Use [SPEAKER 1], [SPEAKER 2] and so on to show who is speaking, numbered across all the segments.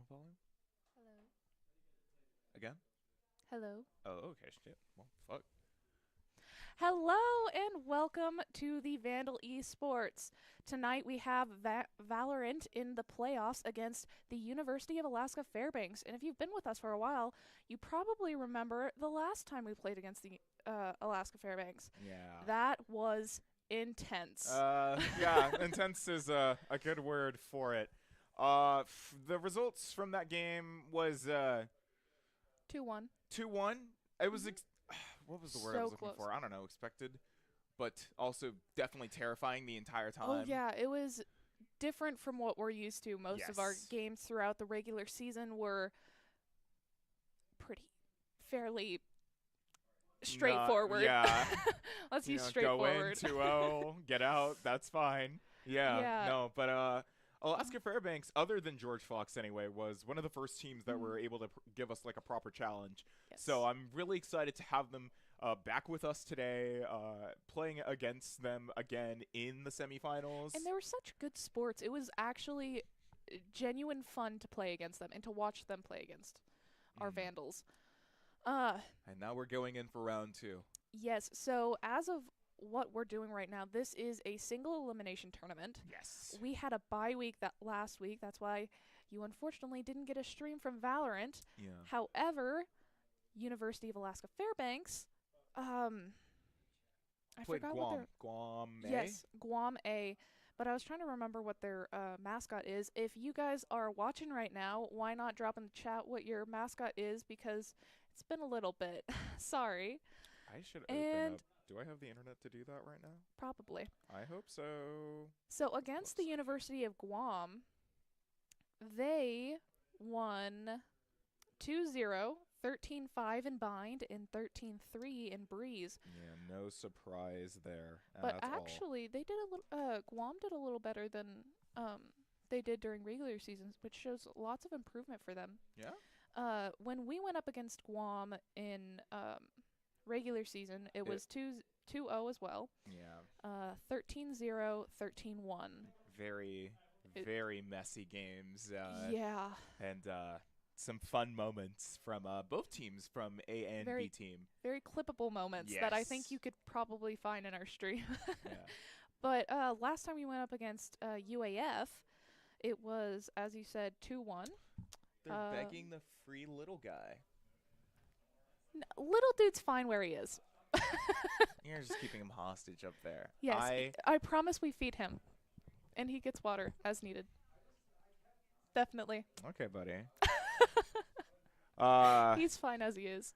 [SPEAKER 1] volume?
[SPEAKER 2] Hello.
[SPEAKER 1] Again?
[SPEAKER 2] Hello.
[SPEAKER 1] Oh, okay, shit. Well, fuck.
[SPEAKER 2] Hello and welcome to the Vandal Esports. Tonight we have Valorant in the playoffs against the University of Alaska Fairbanks. And if you've been with us for a while, you probably remember the last time we played against the Alaska Fairbanks.
[SPEAKER 1] Yeah.
[SPEAKER 2] That was intense.
[SPEAKER 1] Yeah, intense is a good word for it. The results from that game was
[SPEAKER 2] 2-1.
[SPEAKER 1] 2-1. It was
[SPEAKER 2] Mhm.
[SPEAKER 1] what was the word I
[SPEAKER 2] So
[SPEAKER 1] was looking
[SPEAKER 2] close.
[SPEAKER 1] for? I don't know, expected, but also definitely terrifying the entire time.
[SPEAKER 2] Oh yeah, it was different from what we're used to. Most of our
[SPEAKER 1] Yes.
[SPEAKER 2] games throughout the regular season were pretty fairly straightforward.
[SPEAKER 1] Yeah.
[SPEAKER 2] Let's use
[SPEAKER 1] Go in
[SPEAKER 2] straightforward.
[SPEAKER 1] 2-0, get out, that's fine. Yeah,
[SPEAKER 2] Yeah.
[SPEAKER 1] no, but Alaska Fairbanks, other than George Fox anyway, was one of the first teams that
[SPEAKER 2] Mhm.
[SPEAKER 1] were able to give us like a proper challenge.
[SPEAKER 2] Yes.
[SPEAKER 1] So I'm really excited to have them back with us today, playing against them again in the semifinals.
[SPEAKER 2] And they were such good sports. It was actually genuine fun to play against them and to watch them play against our
[SPEAKER 1] Mhm.
[SPEAKER 2] Vandals.
[SPEAKER 1] And now we're going in for round 2.
[SPEAKER 2] Yes. So as of what we're doing right now, this is a single elimination tournament.
[SPEAKER 1] Yes.
[SPEAKER 2] We had a bye week that last week. That's why you unfortunately didn't get a stream from Valorant.
[SPEAKER 1] Yeah.
[SPEAKER 2] However, University of Alaska Fairbanks, I
[SPEAKER 1] Played
[SPEAKER 2] forgot what
[SPEAKER 1] Guam.
[SPEAKER 2] their
[SPEAKER 1] Guam, eh?
[SPEAKER 2] yes, Guam A. But I was trying to remember what their mascot is. If you guys are watching right now, why not drop in the chat what your mascot is? Because it's been a little bit. Sorry.
[SPEAKER 1] I should open
[SPEAKER 2] And
[SPEAKER 1] up. Do I have the internet to do that right now?
[SPEAKER 2] probably.
[SPEAKER 1] I hope so.
[SPEAKER 2] So against the
[SPEAKER 1] Whoops.
[SPEAKER 2] University of Guam, they won 2-0, 13-5 in bind, and 13-3 in breeze.
[SPEAKER 1] Yeah, no surprise there
[SPEAKER 2] But
[SPEAKER 1] at all.
[SPEAKER 2] actually, they did a little. Guam did a little better than um they did during regular seasons, which shows lots of improvement for them.
[SPEAKER 1] Yeah?
[SPEAKER 2] When we went up against Guam in regular season, it was 2-0 as well.
[SPEAKER 1] Yeah.
[SPEAKER 2] 13-0, 13-1.
[SPEAKER 1] Very,
[SPEAKER 2] It-
[SPEAKER 1] very messy games.
[SPEAKER 2] Yeah,
[SPEAKER 1] And some fun moments from both teams, from A and
[SPEAKER 2] Very-
[SPEAKER 1] B team.
[SPEAKER 2] very clippable moments that I think
[SPEAKER 1] Yes.
[SPEAKER 2] you could probably find in our stream.
[SPEAKER 1] Yeah.
[SPEAKER 2] But last time we went up against UAF, it was, as you said, 2-1.
[SPEAKER 1] They're begging the free little guy.
[SPEAKER 2] Little dude's fine where he is.
[SPEAKER 1] You're just keeping him hostage up there.
[SPEAKER 2] Yes, I promise we feed him, and he gets water as needed. Definitely.
[SPEAKER 1] Okay, buddy.
[SPEAKER 2] He's fine as he is.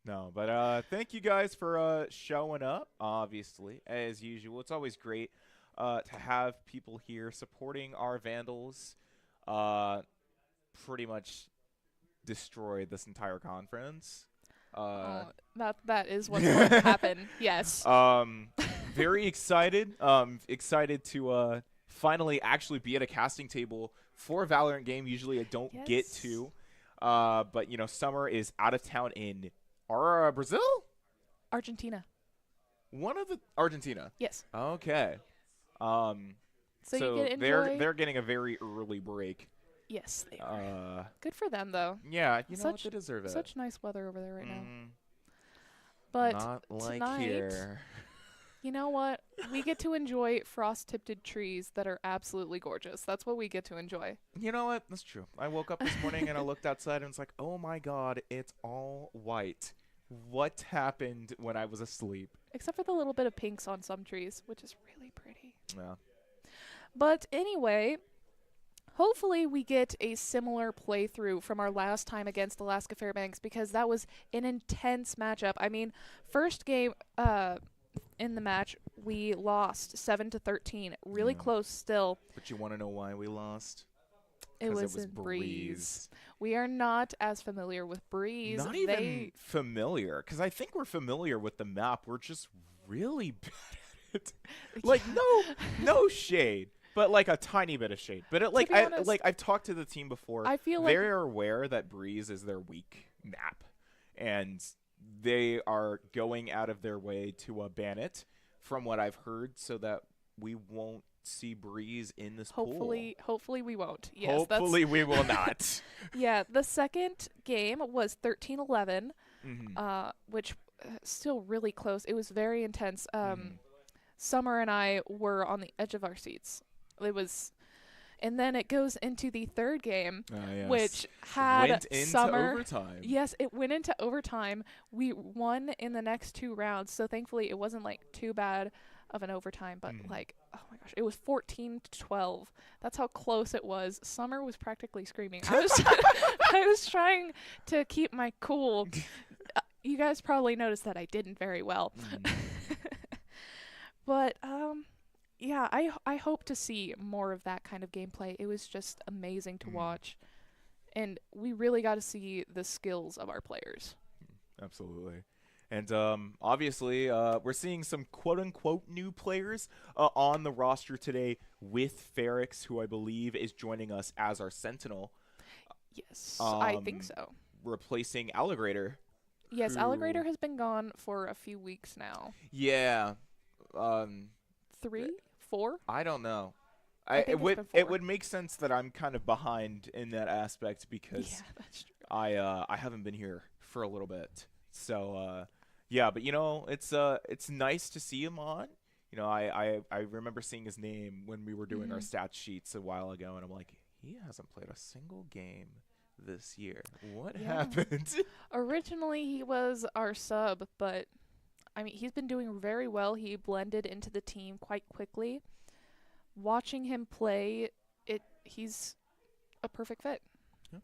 [SPEAKER 1] No, but thank you guys for showing up, obviously, as usual. It's always great to have people here supporting our Vandals. Pretty much destroyed this entire conference.
[SPEAKER 2] That is what's going to happen. Yes.
[SPEAKER 1] Very excited. Excited to finally actually be at a casting table for a Valorant game. Usually I don't get
[SPEAKER 2] Yes.
[SPEAKER 1] to. But, Summer is out of town in Brazil?
[SPEAKER 2] Argentina.
[SPEAKER 1] One of the Argentina.
[SPEAKER 2] Yes.
[SPEAKER 1] Okay.
[SPEAKER 2] So you get to enjoy.
[SPEAKER 1] they're getting a very early break.
[SPEAKER 2] Yes, they are.
[SPEAKER 1] Uh,
[SPEAKER 2] Good for them, though.
[SPEAKER 1] yeah, you know what?
[SPEAKER 2] Such-
[SPEAKER 1] They deserve it.
[SPEAKER 2] Such nice weather over there right now.
[SPEAKER 1] Mm,
[SPEAKER 2] But
[SPEAKER 1] not like
[SPEAKER 2] tonight,
[SPEAKER 1] here.
[SPEAKER 2] you know what? We get to enjoy frost-tipped trees that are absolutely gorgeous. That's what we get to enjoy.
[SPEAKER 1] You know what? That's true. I woke up this morning and I looked outside and it's like, oh my god, it's all white. What happened when I was asleep?
[SPEAKER 2] Except for the little bit of pinks on some trees, which is really pretty.
[SPEAKER 1] Yeah.
[SPEAKER 2] But anyway, hopefully we get a similar playthrough from our last time against Alaska Fairbanks, because that was an intense matchup. I mean, first game in the match, we lost 7-13. Really
[SPEAKER 1] Yeah.
[SPEAKER 2] close still.
[SPEAKER 1] But you want to know why we lost?
[SPEAKER 2] It
[SPEAKER 1] 'Cause
[SPEAKER 2] was in Breeze.
[SPEAKER 1] Breeze.
[SPEAKER 2] We are not as familiar with Breeze.
[SPEAKER 1] Not even familiar, because I think we're familiar with the map. We're just really bad at it. Like no shade, but like a tiny bit of shade. But
[SPEAKER 2] be honest,
[SPEAKER 1] I've talked to the team before.
[SPEAKER 2] I feel like
[SPEAKER 1] They're aware that Breeze is their weak map, and they are going out of their way to ban it, from what I've heard, so that we won't see Breeze in this
[SPEAKER 2] Hopefully we won't.
[SPEAKER 1] pool.
[SPEAKER 2] Yes,
[SPEAKER 1] Hopefully we will not.
[SPEAKER 2] yeah, the second game was 13-11, which still really close. It was very intense. Summer and I were on the edge of our seats. It was, and then it goes into the third game,
[SPEAKER 1] Yes.
[SPEAKER 2] which had
[SPEAKER 1] Went into
[SPEAKER 2] Summer.
[SPEAKER 1] overtime.
[SPEAKER 2] Yes, it went into overtime. We won in the next 2 rounds, so thankfully it wasn't like too bad of an overtime. But like, oh my gosh, it was 14-12. That's how close it was. Summer was practically screaming. I was, I was trying to keep my cool. You guys probably noticed that I didn't very well. But yeah, I hope to see more of that kind of gameplay. It was just amazing to watch, and we really got to see the skills of our players.
[SPEAKER 1] Absolutely. And obviously, we're seeing some quote-unquote new players on the roster today with Fairbanks, who I believe is joining us as our Sentinel.
[SPEAKER 2] Yes, I think so.
[SPEAKER 1] Replacing Alligator.
[SPEAKER 2] Yes, Alligator has been gone for a few weeks now.
[SPEAKER 1] Yeah.
[SPEAKER 2] 3, 4?
[SPEAKER 1] I don't know.
[SPEAKER 2] I think
[SPEAKER 1] It would make sense that I'm kind of behind in that aspect because
[SPEAKER 2] that's true.
[SPEAKER 1] I haven't been here for a little bit. So yeah, but it's nice to see him on. I remember seeing his name when we were doing our stat sheets a while ago, and I'm like, he hasn't played a single game this year. What happened?
[SPEAKER 2] Originally, he was our sub, but I mean, he's been doing very well. He blended into the team quite quickly. Watching him play, he's a perfect fit.
[SPEAKER 1] Yeah.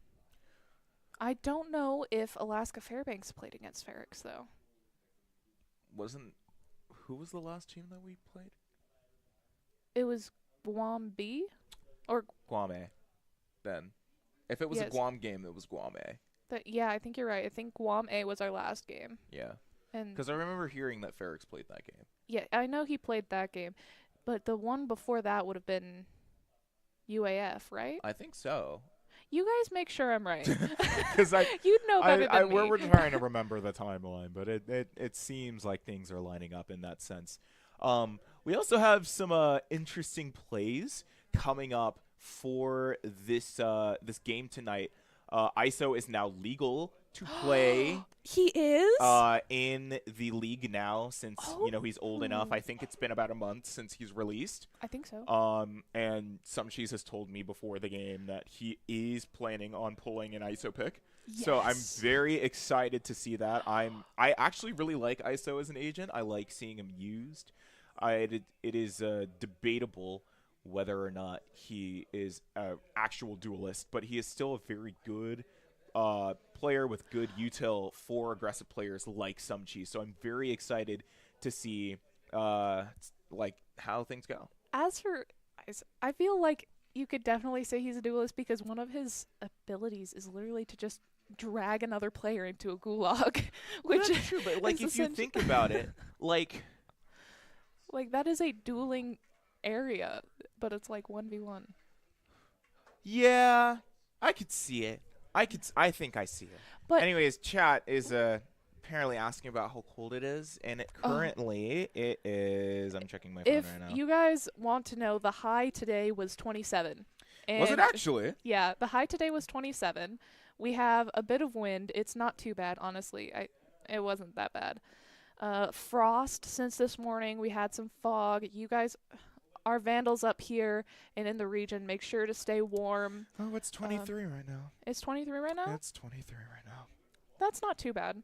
[SPEAKER 2] I don't know if Alaska Fairbanks played against Fairbanks, though.
[SPEAKER 1] Who was the last team that we played?
[SPEAKER 2] It was Guam B? Or
[SPEAKER 1] Guam A. Then. If it was a Guam game, it was Guam A.
[SPEAKER 2] Yeah, I think you're right. I think Guam A was our last game.
[SPEAKER 1] Yeah.
[SPEAKER 2] And
[SPEAKER 1] because I remember hearing that Fairbanks played that game.
[SPEAKER 2] Yeah, I know he played that game. But the one before that would have been UAF, right?
[SPEAKER 1] I think so.
[SPEAKER 2] You guys make sure I'm right.
[SPEAKER 1] Because
[SPEAKER 2] you'd know better than me.
[SPEAKER 1] We're trying to remember the timeline, but it seems like things are lining up in that sense. We also have some interesting plays coming up for this game tonight. ISO is now legal to play.
[SPEAKER 2] He is?
[SPEAKER 1] In the league now since, he's old enough. I think it's been about a month since he's released.
[SPEAKER 2] I think so.
[SPEAKER 1] And Some Cheese has told me before the game that he is planning on pulling an ISO pick.
[SPEAKER 2] Yes.
[SPEAKER 1] So I'm very excited to see that. I actually really like ISO as an agent. I like seeing him used. It is debatable whether or not he is an actual duelist, but he is still a very good player with good util for aggressive players like Cheese. So I'm very excited to see how things go.
[SPEAKER 2] As for I feel like you could definitely say he's a duelist because one of his abilities is literally to just drag another player into a gulag. Which
[SPEAKER 1] that's true, but if you think about it, like
[SPEAKER 2] that is a dueling area, but it's like 1v1.
[SPEAKER 1] Yeah, I could see it. I think I see it.
[SPEAKER 2] But
[SPEAKER 1] anyways, chat is apparently asking about how cold it is, and currently it is. I'm checking my phone right now.
[SPEAKER 2] If you guys want to know, the high today was 27. And
[SPEAKER 1] was it actually?
[SPEAKER 2] Yeah, the high today was 27. We have a bit of wind. It's not too bad, honestly. It wasn't that bad. Frost since this morning. We had some fog. You guys, our Vandals up here and in the region, make sure to stay warm.
[SPEAKER 1] Oh, it's 23 right now.
[SPEAKER 2] It's 23 right now?
[SPEAKER 1] It's 23 right now.
[SPEAKER 2] That's not too bad.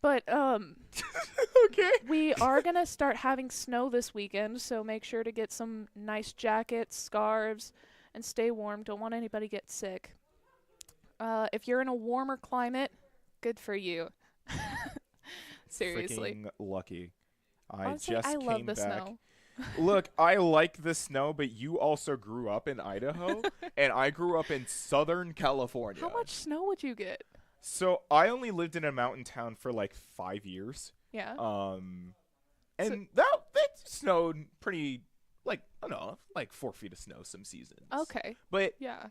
[SPEAKER 2] But
[SPEAKER 1] okay.
[SPEAKER 2] We are going to start having snow this weekend, so make sure to get some nice jackets, scarves, and stay warm. Don't want anybody to get sick. If you're in a warmer climate, good for you. Seriously.
[SPEAKER 1] Freaking lucky.
[SPEAKER 2] Honestly,
[SPEAKER 1] I
[SPEAKER 2] love
[SPEAKER 1] came
[SPEAKER 2] the
[SPEAKER 1] back.
[SPEAKER 2] snow.
[SPEAKER 1] Look, I like the snow, but you also grew up in Idaho, and I grew up in Southern California.
[SPEAKER 2] How much snow would you get?
[SPEAKER 1] So I only lived in a mountain town for like 5 years.
[SPEAKER 2] Yeah.
[SPEAKER 1] And that snowed pretty, like, I don't know, like 4 feet of snow some seasons.
[SPEAKER 2] Okay.
[SPEAKER 1] But
[SPEAKER 2] yeah,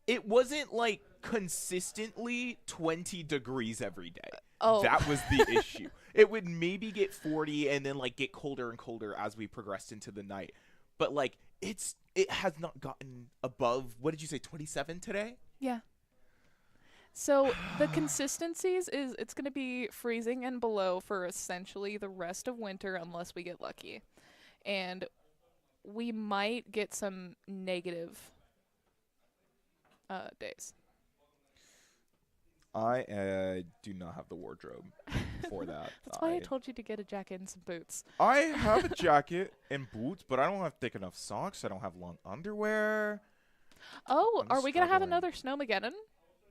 [SPEAKER 1] it wasn't like consistently 20 degrees every day.
[SPEAKER 2] Oh.
[SPEAKER 1] That was the issue. It would maybe get 40 and then like get colder and colder as we progressed into the night. but like it has not gotten above, what did you say, 27 today?
[SPEAKER 2] Yeah. So the consistencies is it's going to be freezing and below for essentially the rest of winter unless we get lucky. And we might get some negative days.
[SPEAKER 1] I do not have the wardrobe for that.
[SPEAKER 2] That's why I told you to get a jacket and some boots.
[SPEAKER 1] I have a jacket and boots, but I don't have thick enough socks. I don't have long underwear.
[SPEAKER 2] Oh,
[SPEAKER 1] I'm
[SPEAKER 2] are we going to have
[SPEAKER 1] struggling.
[SPEAKER 2] another Snowmageddon?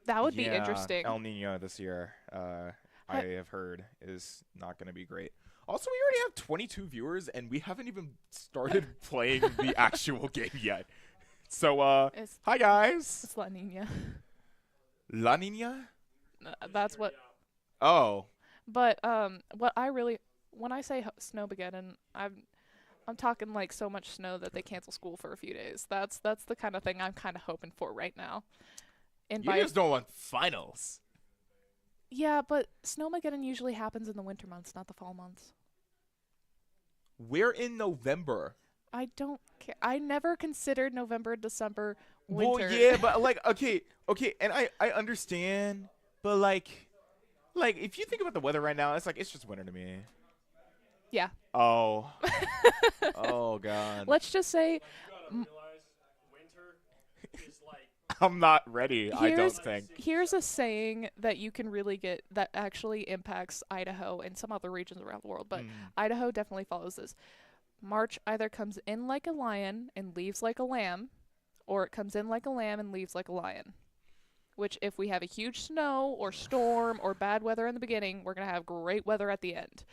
[SPEAKER 2] That would be interesting.
[SPEAKER 1] El Nino this year, I have heard, is not going to be great. Also, we already have 22 viewers, and we haven't even started playing the actual game yet. So, hi guys.
[SPEAKER 2] It's La Nina.
[SPEAKER 1] La Nina?
[SPEAKER 2] That's what.
[SPEAKER 1] Oh.
[SPEAKER 2] But what I really, when I say Snowmageddon, I'm talking like so much snow that they cancel school for a few days. That's the kind of thing I'm kind of hoping for right now. And
[SPEAKER 1] You just don't want finals.
[SPEAKER 2] Yeah, but Snowmageddon usually happens in the winter months, not the fall months.
[SPEAKER 1] We're in November.
[SPEAKER 2] I don't care. I never considered November, December, winter.
[SPEAKER 1] Well, yeah, but like, okay, and I understand, but like if you think about the weather right now, it's just winter to me.
[SPEAKER 2] Yeah.
[SPEAKER 1] Oh. Oh God.
[SPEAKER 2] Let's just say
[SPEAKER 1] I'm not ready. I don't think.
[SPEAKER 2] Here's a saying that you can really get that actually impacts Idaho and some other regions around the world, but Idaho definitely follows this. March either comes in like a lion and leaves like a lamb, or it comes in like a lamb and leaves like a lion. Which, if we have a huge snow or storm or bad weather in the beginning, we're going to have great weather at the end.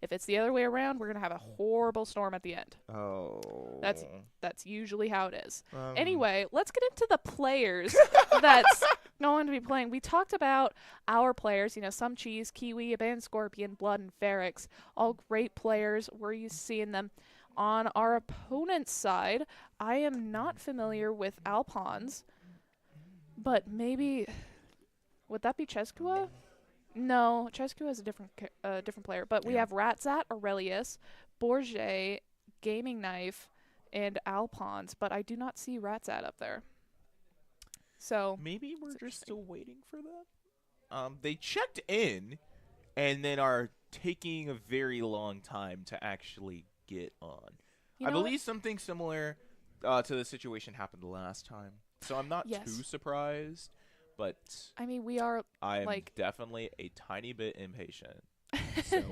[SPEAKER 2] If it's the other way around, we're going to have a horrible storm at the end.
[SPEAKER 1] Oh.
[SPEAKER 2] That's usually how it is. Anyway, let's get into the players that's going to be playing. We talked about our players, some Cheese, Kiwi, Abandoned Scorpion, Blood, and Fearix. All great players. We're used to seeing them. On our opponent's side, I am not familiar with Alpons, but maybe, would that be Cheskua? No, Cheskua is a different player. But we have Ratzat, Aurelius, Bourget, Gaming Knife, and Alpons. But I do not see Ratzat up there. So
[SPEAKER 1] maybe we're just still waiting for them. They checked in, and then are taking a very long time to actually get on. I believe something similar to the situation happened last time. So I'm not too surprised. But
[SPEAKER 2] I mean, I'm
[SPEAKER 1] definitely a tiny bit impatient. So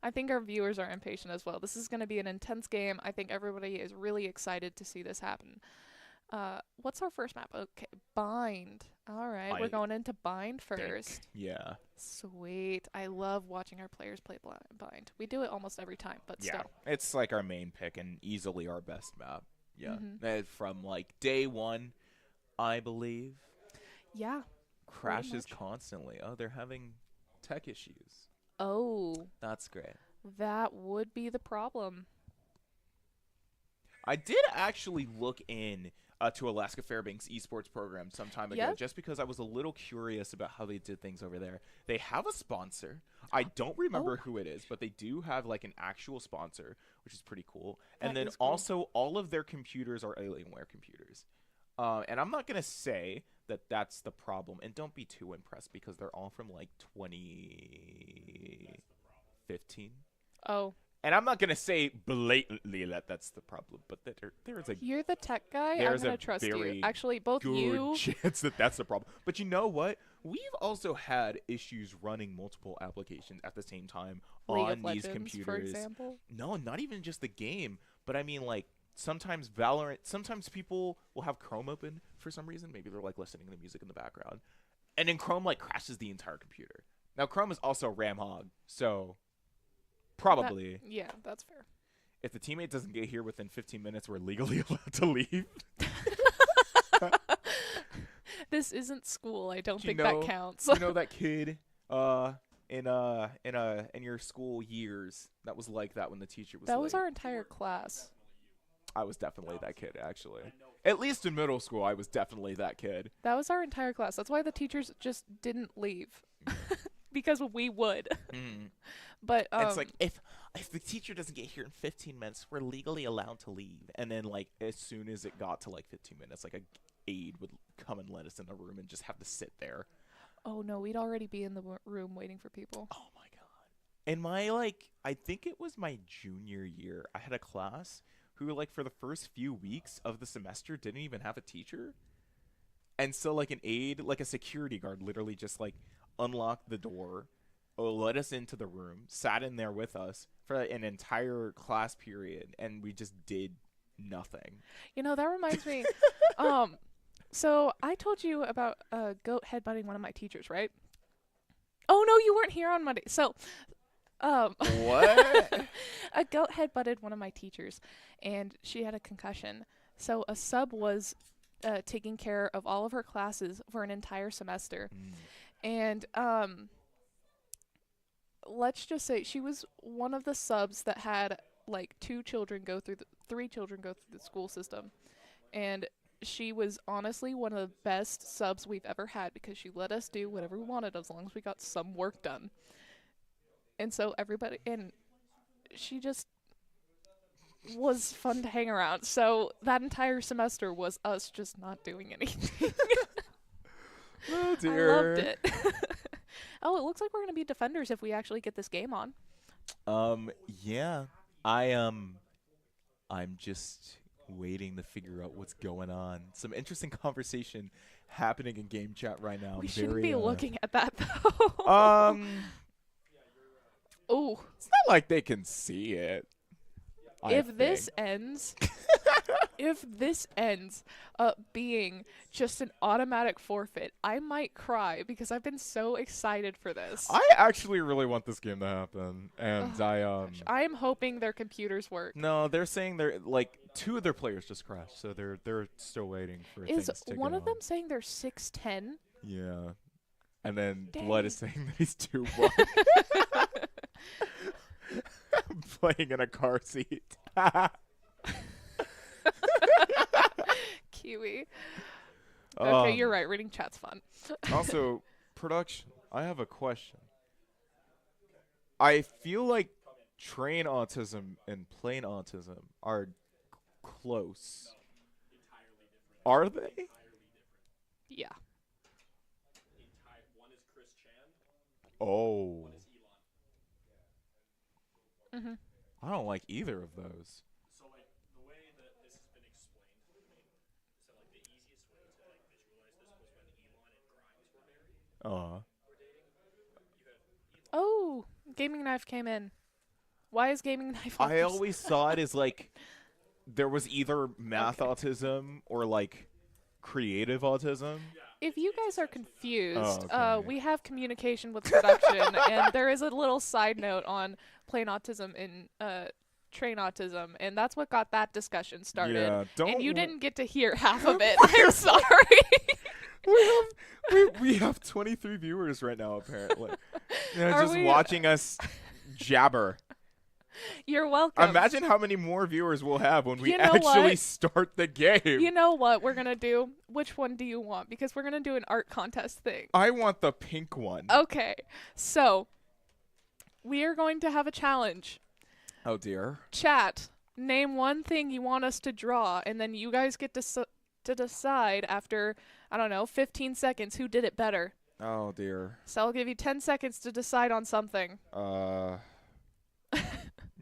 [SPEAKER 2] I think our viewers are impatient as well. This is going to be an intense game. I think everybody is really excited to see this happen. What's our first map? Okay, Bind. All right, we're going into Bind first.
[SPEAKER 1] Yeah.
[SPEAKER 2] Sweet. I love watching our players play Bind. We do it almost every time, but still.
[SPEAKER 1] It's like our main pick and easily our best map. Yeah. From like day one, I believe.
[SPEAKER 2] Yeah.
[SPEAKER 1] Crashes constantly. Oh, they're having tech issues.
[SPEAKER 2] Oh.
[SPEAKER 1] That's great.
[SPEAKER 2] That would be the problem.
[SPEAKER 1] I did actually look in to Alaska Fairbanks esports program some time ago, just because I was a little curious about how they did things over there. They have a sponsor. I don't remember who it is, but they do have like an actual sponsor, which is pretty cool. And then also all of their computers are Alienware computers. And I'm not going to say that that's the problem. And don't be too impressed because they're all from like 2015.
[SPEAKER 2] Oh.
[SPEAKER 1] And I'm not going to say blatantly that that's the problem, but there's a...
[SPEAKER 2] You're the tech guy? I'm going to trust you. Actually, both you...
[SPEAKER 1] chance that that's the problem. But you know what? We've also had issues running multiple applications at the same time on these computers.
[SPEAKER 2] For example?
[SPEAKER 1] No, not even just the game. But I mean, like, sometimes Valorant... Sometimes people will have Chrome open for some reason. Maybe they're, like, listening to music in the background. And then Chrome, like, crashes the entire computer. Now, Chrome is also RAM hog, so... Probably.
[SPEAKER 2] Yeah, that's fair.
[SPEAKER 1] If the teammate doesn't get here within 15 minutes, we're legally allowed to leave.
[SPEAKER 2] This isn't school. I don't think that counts.
[SPEAKER 1] You know that kid in your school years that was like that when the teacher was
[SPEAKER 2] That
[SPEAKER 1] late?
[SPEAKER 2] was our entire class.
[SPEAKER 1] I was definitely that kid, actually. At least in middle school, I was definitely that kid.
[SPEAKER 2] That was our entire class. That's why the teachers just didn't leave. because we would.
[SPEAKER 1] Mm.
[SPEAKER 2] But
[SPEAKER 1] It's like if the teacher doesn't get here in 15 minutes, we're legally allowed to leave. And then like as soon as it got to like 15 minutes, like a aide would come and let us in the room and just have to sit there.
[SPEAKER 2] oh no, we'd already be in the room waiting for people.
[SPEAKER 1] Oh my god. In my like I think it was my junior year, I had a class who like for the first few weeks of the semester didn't even have a teacher. And so like an aide, like a security guard literally just like unlocked the door, let us into the room, sat in there with us for an entire class period, and we just did nothing.
[SPEAKER 2] You know, that reminds me. um, so I told you about a goat headbutting one of my teachers, right? Oh no, you weren't here on Monday. So,
[SPEAKER 1] What?
[SPEAKER 2] a goat headbutted one of my teachers, and she had a concussion. So a sub was taking care of all of her classes for an entire semester, and let's just say she was one of the subs that had like three children go through the school system, and she was honestly one of the best subs we've ever had because she let us do whatever we wanted as long as we got some work done. And so everybody, and she just was fun to hang around. So that entire semester was us just not doing anything.
[SPEAKER 1] Oh
[SPEAKER 2] I
[SPEAKER 1] dear.
[SPEAKER 2] loved it. Oh, it looks like we're gonna be defenders if we actually get this game on.
[SPEAKER 1] Yeah. I'm just waiting to figure out what's going on. Some interesting conversation happening in game chat right now.
[SPEAKER 2] We shouldn't be looking at that though. Oh,
[SPEAKER 1] It's not like they can see it.
[SPEAKER 2] if this ends, if this ends up being just an automatic forfeit, I might cry because I've been so excited for this.
[SPEAKER 1] I actually really want this game to happen, and
[SPEAKER 2] I am hoping their computers work.
[SPEAKER 1] No, they're saying they're like 2 of their players just crashed, so they're still waiting for
[SPEAKER 2] Is
[SPEAKER 1] things to
[SPEAKER 2] one
[SPEAKER 1] go
[SPEAKER 2] of them
[SPEAKER 1] on.
[SPEAKER 2] saying they're 6'10"?
[SPEAKER 1] Yeah, and then
[SPEAKER 2] Dang.
[SPEAKER 1] Blood is saying that he's 2'1". Playing in a car seat.
[SPEAKER 2] Kiwi. Okay, you're
[SPEAKER 1] Um,
[SPEAKER 2] right. Reading chat's fun.
[SPEAKER 1] Also, production. I have a question. I feel like train autism and plain autism are close. Are they?
[SPEAKER 2] Yeah.
[SPEAKER 1] Oh.
[SPEAKER 2] Mm-hmm.
[SPEAKER 1] I don't like either of those.
[SPEAKER 3] So like the way that this has been explained to me, so like the easiest way to like visualize this was when Elon and Grimes were married. Were dating. You have Elon.
[SPEAKER 2] Oh, Gaming Knife came in. Why is Gaming Knife on
[SPEAKER 1] I always saw it as like there was either math
[SPEAKER 2] Okay.
[SPEAKER 1] autism or like creative autism.
[SPEAKER 2] If you guys are confused,
[SPEAKER 1] Oh, okay.
[SPEAKER 2] we have communication with production, and there is a little side note on plain autism and train autism, and that's what got that discussion started.
[SPEAKER 1] Yeah, don't
[SPEAKER 2] And you didn't get to hear half of it. I'm sorry.
[SPEAKER 1] we have 23 viewers right now apparently. They're
[SPEAKER 2] Are
[SPEAKER 1] just
[SPEAKER 2] we-
[SPEAKER 1] watching us jabber.
[SPEAKER 2] You're welcome.
[SPEAKER 1] Imagine how many more viewers we'll have when we
[SPEAKER 2] You know
[SPEAKER 1] actually
[SPEAKER 2] what?
[SPEAKER 1] start the game.
[SPEAKER 2] You know what we're gonna do? Which one do you want? Because we're gonna do an art contest thing.
[SPEAKER 1] I want the pink one.
[SPEAKER 2] Okay, so we are going to have a challenge.
[SPEAKER 1] Oh dear.
[SPEAKER 2] Chat, name one thing you want us to draw, and then you guys get to decide after, I don't know, 15 seconds who did it better.
[SPEAKER 1] Oh dear.
[SPEAKER 2] So I'll give you 10 seconds to decide on something.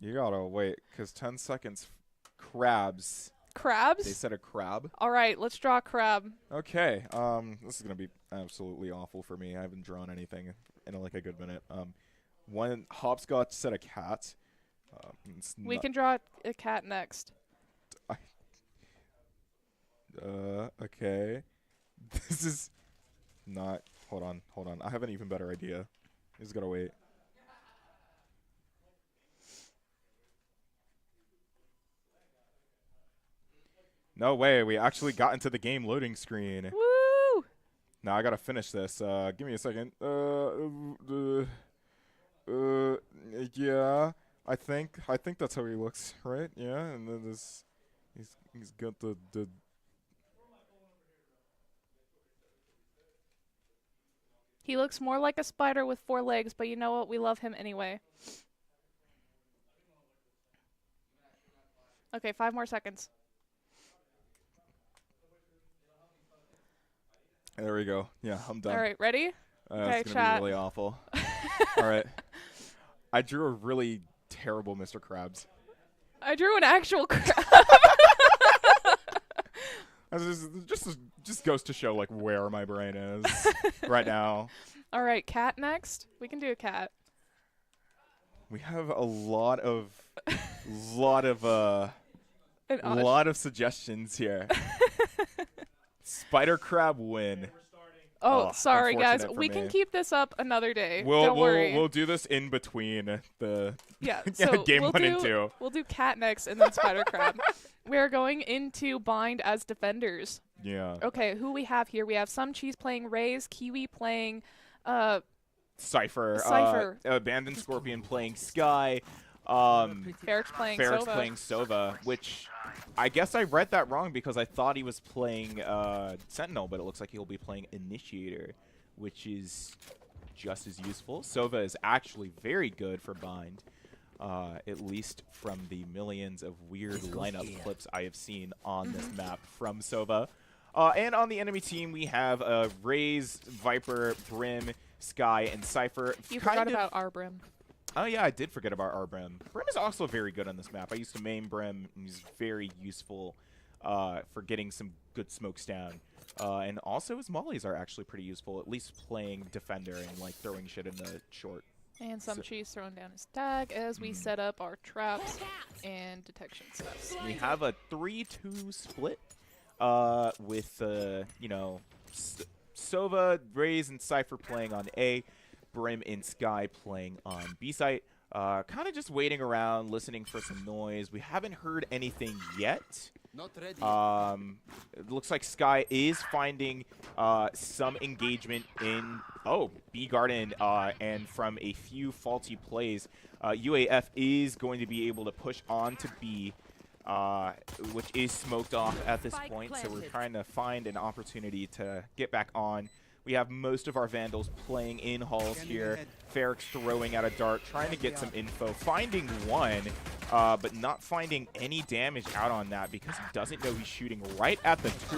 [SPEAKER 1] You gotta wait, cause 10 seconds. Crabs. They
[SPEAKER 2] Crabs?
[SPEAKER 1] said a crab.
[SPEAKER 2] All right, let's draw a crab.
[SPEAKER 1] Okay. This is gonna be absolutely awful for me. I haven't drawn anything in like a good minute. One Hopscotch said a cat.
[SPEAKER 2] We can draw a cat next.
[SPEAKER 1] Okay. This is not. Hold on. I have an even better idea. Just gotta wait. No way. We actually got into the game loading screen.
[SPEAKER 2] Woo!
[SPEAKER 1] Now I gotta finish this. Give me a second. Yeah. I think that's how he looks, right? Yeah. And then this, he's got the.
[SPEAKER 2] He looks more like a spider with 4 legs, but you know what? We love him anyway. Okay, 5 more seconds.
[SPEAKER 1] There we go. Yeah, I'm done.
[SPEAKER 2] All right, ready? Okay,
[SPEAKER 1] It's going to
[SPEAKER 2] chat.
[SPEAKER 1] be really awful. All right. I drew a really terrible Mr. Krabs.
[SPEAKER 2] I drew an actual crab.
[SPEAKER 1] Just goes to show like where my brain is right now.
[SPEAKER 2] All right, cat next. We can do a cat.
[SPEAKER 1] We have a lot of suggestions here. Spider crab win.
[SPEAKER 2] Oh, sorry guys.
[SPEAKER 1] unfortunate for
[SPEAKER 2] We can
[SPEAKER 1] me.
[SPEAKER 2] keep this up another day. Don't worry.
[SPEAKER 1] We'll do this in between the
[SPEAKER 2] Yeah, so
[SPEAKER 1] game
[SPEAKER 2] we'll
[SPEAKER 1] 1
[SPEAKER 2] do,
[SPEAKER 1] and 2.
[SPEAKER 2] We'll do cat next and then spider crab. We're going into bind as defenders.
[SPEAKER 1] Yeah.
[SPEAKER 2] Okay, who we have here? We have Some Cheese playing Rays, Kiwi playing
[SPEAKER 1] Cypher.
[SPEAKER 2] Cypher.
[SPEAKER 1] Abandoned Scorpion playing Sky.
[SPEAKER 2] Fairbanks playing
[SPEAKER 1] Fairbanks
[SPEAKER 2] Sova.
[SPEAKER 1] playing Sova, which I guess I read that wrong because I thought he was playing Sentinel, but it looks like he'll be playing Initiator, which is just as useful. Sova is actually very good for bind, at least from the millions of weird lineup clips I have seen on this map from Sova. And on the enemy team, we have Raze, Viper, Brim, Sky, and Cypher.
[SPEAKER 2] You forgot about our Brim.
[SPEAKER 1] Oh, yeah, I did forget about our Brim. Brim is also very good on this map. I used to main Brim, and he's very useful for getting some good smokes down. And also his mollies are actually pretty useful, at least playing defender and like throwing shit in the short.
[SPEAKER 2] And Some Cheese throwing down his tag as we set up our traps and detection sets.
[SPEAKER 1] We have a 3-2 split with, you know, Sova, Raze, and Cypher playing on A. Brim and Sky playing on B site. Kind of just waiting around, listening for some noise. We haven't heard anything yet.
[SPEAKER 4] Not ready.
[SPEAKER 1] It looks like Sky is finding some engagement in B Garden, and from a few faulty plays, UAF is going to be able to push on to B, which is smoked off at this point. So we're trying to find an opportunity to get back on. We have most of our Vandals playing in halls here. Ferrex throwing out a dart, trying to get some info, finding one, but not finding any damage out on that because he doesn't know he's shooting right at the 2.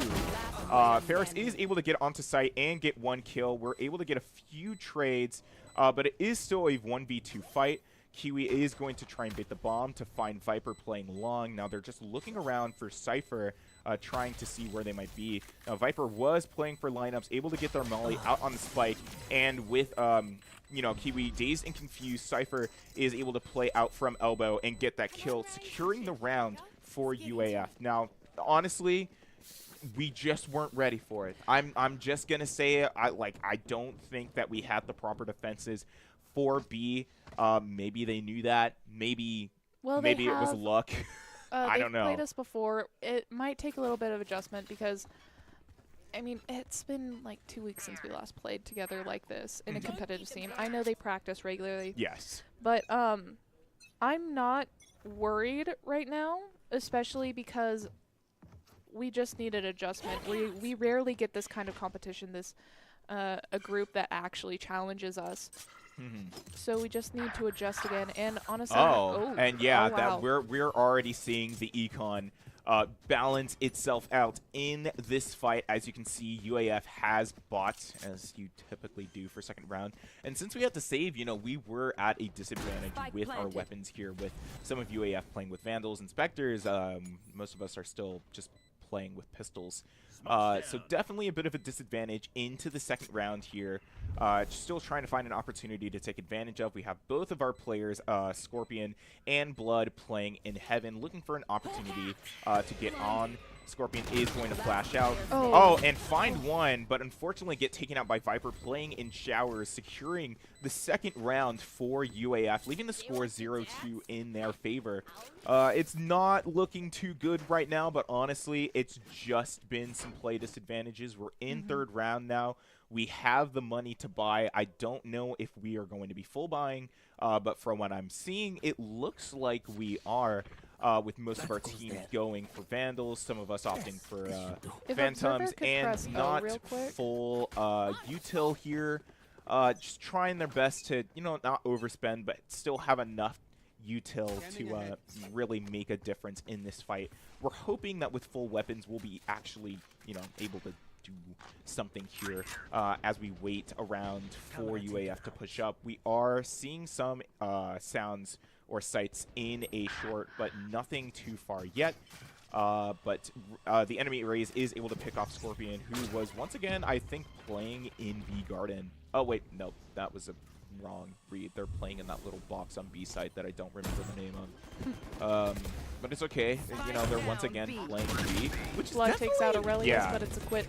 [SPEAKER 1] Ferrex is able to get onto site and get 1 kill. We're able to get a few trades, but it is still a 1v2 fight. Kiwi is going to try and bait the bomb to find Viper playing long. Now they're just looking around for Cypher, trying to see where they might be. Now Viper was playing for lineups, able to get their molly out on the spike, and with you know, Kiwi dazed and confused, Cypher is able to play out from elbow and get that kill, securing the round for UAF. Now, honestly, we just weren't ready for it. I'm just gonna say it. I don't think that we had the proper defenses for B. Maybe they knew that. Maybe it was luck. I don't know.
[SPEAKER 2] They've played us before. It might take a little bit of adjustment because, I mean, it's been like 2 weeks since we last played together like this in a competitive scene. I know they practice regularly.
[SPEAKER 1] Yes.
[SPEAKER 2] But I'm not worried right now, especially because we just need an adjustment. We rarely get this kind of competition, a group that actually challenges us. So we just need to adjust again. And honestly,
[SPEAKER 1] wow.
[SPEAKER 2] That
[SPEAKER 1] we're already seeing the econ balance itself out in this fight. As you can see, UAF has bought, as you typically do for second round. And since we had to save, you know, we were at a disadvantage with our weapons here, with some of UAF playing with Vandals and Spectres. Most of us are still just playing with pistols. So definitely a bit of a disadvantage into the second round here. Still trying to find an opportunity to take advantage of. We have both of our players, Scorpion and Blood, playing in Heaven, looking for an opportunity to get on. Scorpion is going to flash out. And find one, but unfortunately get taken out by Viper, playing in Showers, securing the second round for UAF, leaving the score 0-2 in their favor. It's not looking too good right now, but honestly, it's just been some play disadvantages. We're in third round now. We have the money to buy. I don't know if we are going to be full buying, but from what I'm seeing, it looks like we are. With most of our teams going for Vandals, some of us opting for Phantoms, and not full util here. just trying their best to, not overspend, but still have enough util to really make a difference in this fight. We're hoping that with full weapons, we'll be actually, able to do something here as we wait around for UAF to push up. We are seeing some sounds or sights in a short, but nothing too far yet. But the enemy Raze is able to pick off Scorpion, who was once again, I think, playing in B Garden. Oh, wait, no, that was a wrong read. They're playing in that little box on B site that I don't remember the name of. But it's okay. They're once again playing B, which is
[SPEAKER 2] Blood takes out Aurelius,
[SPEAKER 1] yeah.
[SPEAKER 2] but it's a quit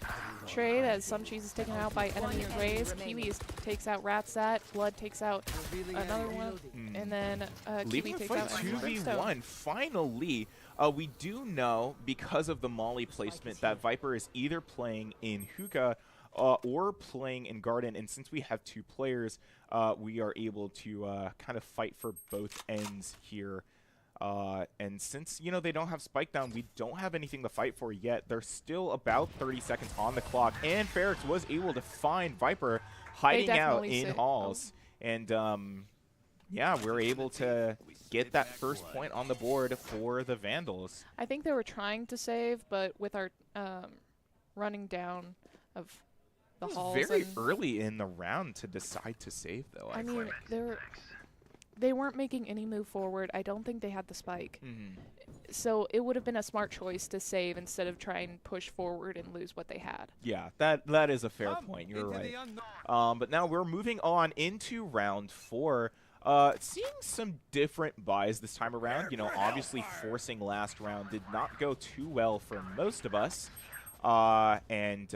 [SPEAKER 2] trade as some cheese is taken out by enemy Raze. Kiwi takes out Ratsat. Blood takes out another one, and then Kiwi takes out
[SPEAKER 1] 2v1. Finally, we do know, because of the Molly placement, that Viper is either playing in Hookah or playing in Garden, and since we have 2 players, we are able to kind of fight for both ends here. And since, they don't have Spike down, we don't have anything to fight for yet. There's still about 30 seconds on the clock, and Fairbanks was able to find Viper hiding out in halls. And, yeah, we're able to get that first point on the board for the Vandals.
[SPEAKER 2] I think they were trying to save, but with our running down of the halls.
[SPEAKER 1] Very early in the round to decide to save, though.
[SPEAKER 2] I mean, they weren't making any move forward. I don't think they had the spike. So it would have been a smart choice to save instead of try and push forward and lose what they had.
[SPEAKER 1] Yeah, that is a fair point. You're right. But now we're moving on into round 4. Seeing some different buys this time around. Obviously forcing last round did not go too well for most of us. UAF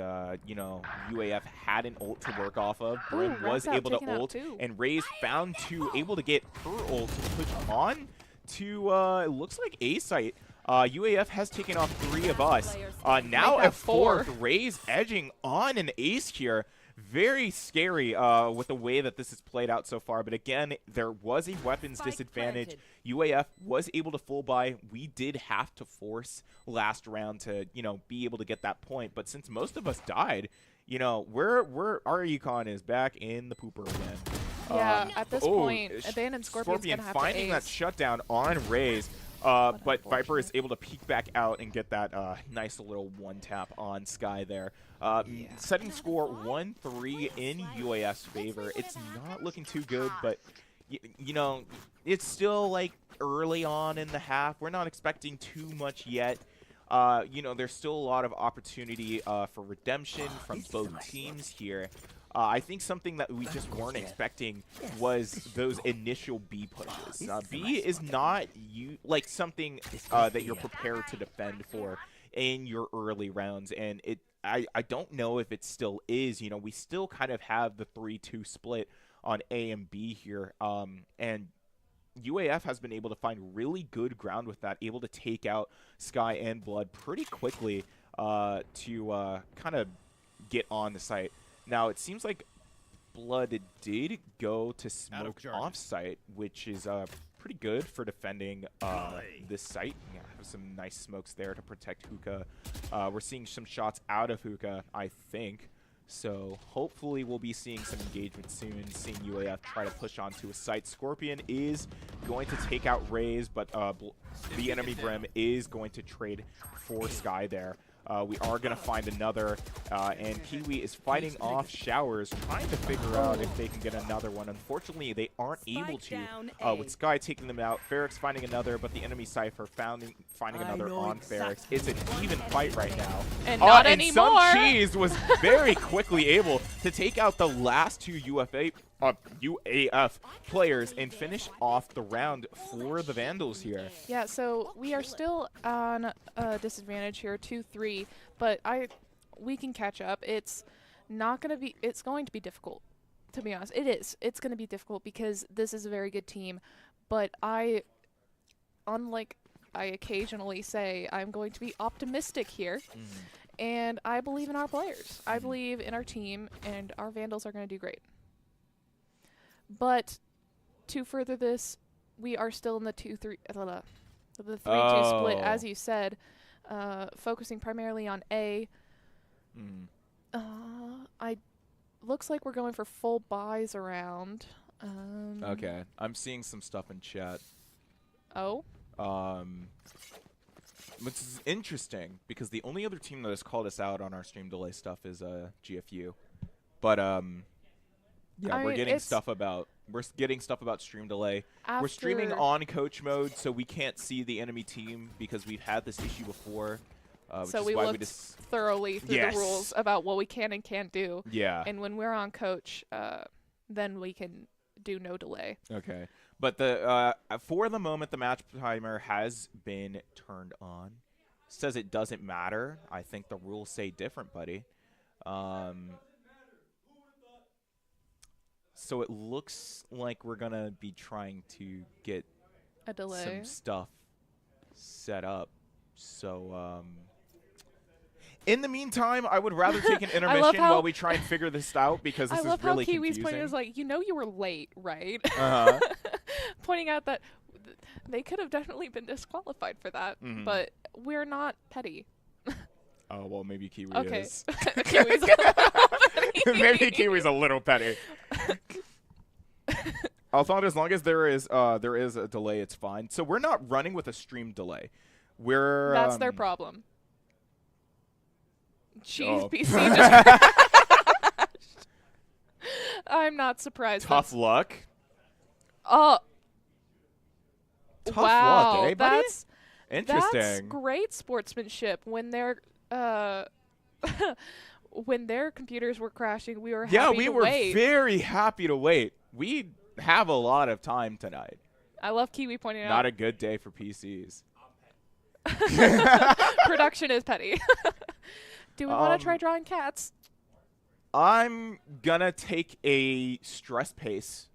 [SPEAKER 1] had an ult to work off of. Brim was able to ult, and Raze found able to get her ult to push on to, it looks like A site. UAF has taken off 3 of us. Now a 4th, Raze edging on an ace here. Very scary with the way that this has played out so far. But again, there was a weapons disadvantage. UAF was able to full buy. We did have to force last round to, be able to get that point. But since most of us died, our econ is back in the pooper again.
[SPEAKER 2] Yeah, at this point, Abandoned Scorpion's going to have to
[SPEAKER 1] finding
[SPEAKER 2] ace.
[SPEAKER 1] that shutdown on Raze. But Viper is able to peek back out and get that nice little one-tap on Sky there. Setting score 1-3 in UAF's favor. It's not looking too good, but, it's still, like, early on in the half. We're not expecting too much yet. There's still a lot of opportunity for redemption from both teams here. I think something that we just weren't expecting was those initial B pushes. B is not something that you're prepared to defend for in your early rounds, and I don't know if it still is. We still kind of have the 3-2 split on A and B here, and UAF has been able to find really good ground with that, able to take out Sky and Blood pretty quickly to kind of get on the site. Now, it seems like Blood did go to smoke off-site, which is pretty good for defending this site. Yeah, have some nice smokes there to protect Hookah. We're seeing some shots out of Hookah, I think. So hopefully we'll be seeing some engagement soon, seeing UAF try to push onto a site. Scorpion is going to take out Raze, but the enemy Brim is going to trade for Sky there. We are going to find another, and Kiwi is fighting off Showers, trying to figure out if they can get another one. Unfortunately, they aren't able to, with Sky taking them out. Fairbanks finding another, but the enemy Cypher finding another on Fairbanks. It's an even fight right now.
[SPEAKER 2] And not anymore!
[SPEAKER 1] And Some Cheese was very quickly able to take out the last 2 UAF players and finish off the round for the Vandals here.
[SPEAKER 2] Yeah, so we are still on a disadvantage here, 2-3, but we can catch up. It's going to be difficult, to be honest. It is. It's going to be difficult because this is a very good team, but unlike I occasionally say, I'm going to be optimistic here, and I believe in our players. I believe in our team, and our Vandals are going to do great. But to further this, we are still in the 2-3, the 3-2 split, as you said, focusing primarily on A. looks like we're going for full buys around.
[SPEAKER 1] Okay, I'm seeing some stuff in chat.
[SPEAKER 2] Oh.
[SPEAKER 1] Which is interesting because the only other team that has called us out on our stream delay stuff is GFU. But yeah, we're getting stuff about stream delay. We're streaming on coach mode, so we can't see the enemy team because we've had this issue before.
[SPEAKER 2] So we looked thoroughly through the rules about what we can and can't do.
[SPEAKER 1] Yeah.
[SPEAKER 2] And when we're on coach, then we can do no delay.
[SPEAKER 1] Okay. But the for the moment, the match timer has been turned on. Says it doesn't matter. I think the rules say different, buddy. So it looks like we're going to be trying to get
[SPEAKER 2] a delay.
[SPEAKER 1] Some stuff set up. So in the meantime, I would rather take an intermission while we try and figure this out because this is really confusing. I love how
[SPEAKER 2] Kiwi's point is like, you were late, right?
[SPEAKER 1] Uh-huh.
[SPEAKER 2] Pointing out that they could have definitely been disqualified for that, but we're not petty.
[SPEAKER 1] Oh, well, maybe Kiwi is.
[SPEAKER 2] Kiwi's a little petty.
[SPEAKER 1] Maybe Kiwi's a little petty. I thought as long as there is a delay, it's fine. So we're not running with a stream delay.
[SPEAKER 2] That's their problem. Jeez,
[SPEAKER 1] oh.
[SPEAKER 2] PC just crashed. I'm not surprised.
[SPEAKER 1] Tough luck.
[SPEAKER 2] Oh.
[SPEAKER 1] Tough
[SPEAKER 2] wow,
[SPEAKER 1] luck, eh, buddy?
[SPEAKER 2] That's
[SPEAKER 1] interesting.
[SPEAKER 2] That's great sportsmanship. When their when their computers were crashing, we were happy to wait.
[SPEAKER 1] Yeah, we were very happy to wait. We have a lot of time tonight.
[SPEAKER 2] I love Kiwi pointing out.
[SPEAKER 1] Not a good day for PCs.
[SPEAKER 2] Production is petty. Do we want to try drawing cats?
[SPEAKER 1] I'm gonna take a stress pace.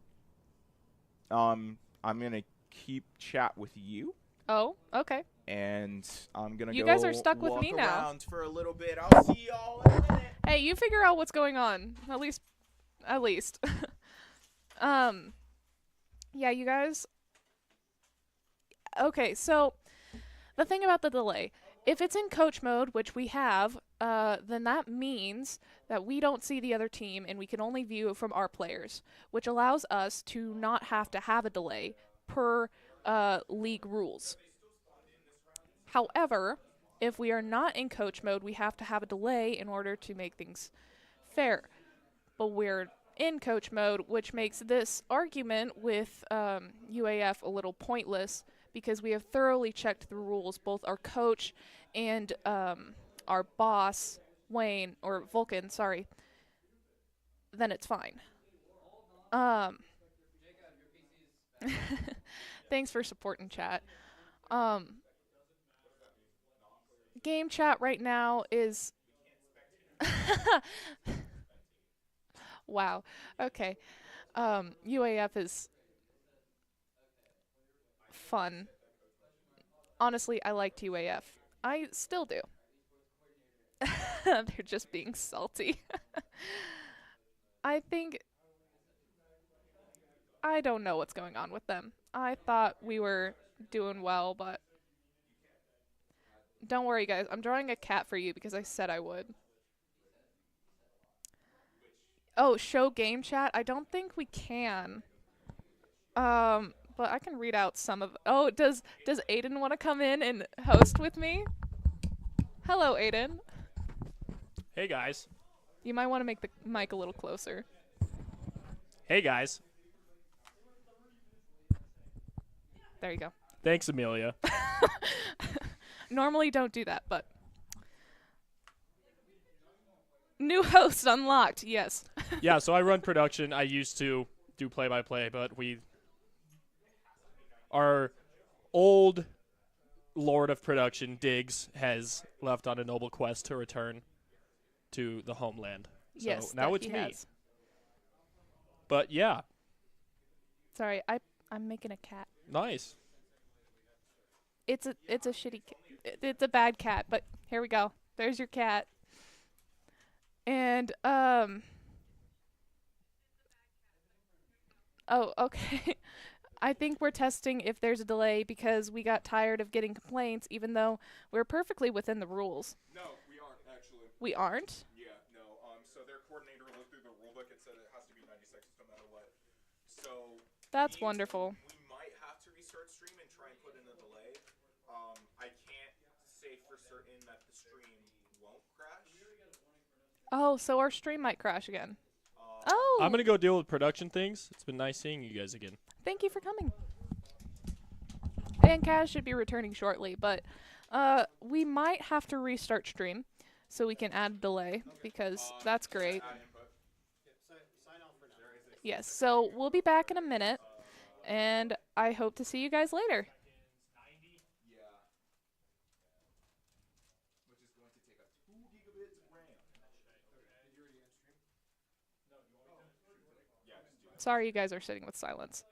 [SPEAKER 1] I'm gonna keep chat with you.
[SPEAKER 2] Oh, okay.
[SPEAKER 1] And I'm gonna
[SPEAKER 2] you guys are stuck with me now.
[SPEAKER 1] Around for a little bit. I'll see y'all in a minute.
[SPEAKER 2] Hey, you figure out what's going on. At least. Yeah, you guys. Okay, so the thing about the delay, if it's in coach mode, which we have, then that means that we don't see the other team and we can only view it from our players, which allows us to not have to have a delay per league rules. However, if we are not in coach mode, we have to have a delay in order to make things fair. But we're in coach mode, which makes this argument with UAF a little pointless because we have thoroughly checked the rules, both our coach and our boss, Wayne, or Vulcan, sorry. Then it's fine. Thanks for supporting chat. Game chat right now is... Wow. Okay. UAF is fun. Honestly, I liked UAF. I still do. They're just being salty. I don't know what's going on with them. I thought we were doing well, but don't worry, guys. I'm drawing a cat for you because I said I would. Oh, show game chat? I don't think we can. But I can read out some of... Oh, does Aiden want to come in and host with me? Hello, Aiden.
[SPEAKER 3] Hey, guys.
[SPEAKER 2] You might want to make the mic a little closer.
[SPEAKER 3] Hey, guys.
[SPEAKER 2] There you go.
[SPEAKER 3] Thanks, Amelia.
[SPEAKER 2] Normally don't do that, but... New host unlocked, yes.
[SPEAKER 3] Yeah, so I run production. I used to do play-by-play, but our old lord of production, Diggs, has left on a noble quest to return to the homeland. So
[SPEAKER 2] yes,
[SPEAKER 3] now it's me.
[SPEAKER 2] Has.
[SPEAKER 3] But yeah.
[SPEAKER 2] Sorry, I'm making a cat.
[SPEAKER 3] Nice.
[SPEAKER 2] It's a shitty it's a bad cat, but here we go. There's your cat. And oh, okay. I think we're testing if there's a delay because we got tired of getting complaints even though we're perfectly within the rules.
[SPEAKER 1] No, we aren't actually.
[SPEAKER 2] We aren't?
[SPEAKER 1] Yeah, no. So they're coordinator looked through the rulebook. It said it has to be 90 seconds no matter what. So
[SPEAKER 2] That's wonderful.
[SPEAKER 1] We might have to restart stream and try and put in a delay. I can't say for certain that the stream won't crash.
[SPEAKER 2] Oh, so our stream might crash again.
[SPEAKER 1] Um,
[SPEAKER 2] Oh,
[SPEAKER 4] I'm gonna go deal with production things. It's been nice seeing you guys again.
[SPEAKER 2] thank you for coming. And Kaz should be returning shortly, but we might have to restart stream so we can add delay because that's great.
[SPEAKER 1] add input.
[SPEAKER 2] Yes, so we'll be back in a minute, and I hope to see you guys later.
[SPEAKER 1] Yeah. Which is going to take up 2 gigabytes of RAM. Yeah, just do it.
[SPEAKER 2] Sorry you guys are sitting with silence.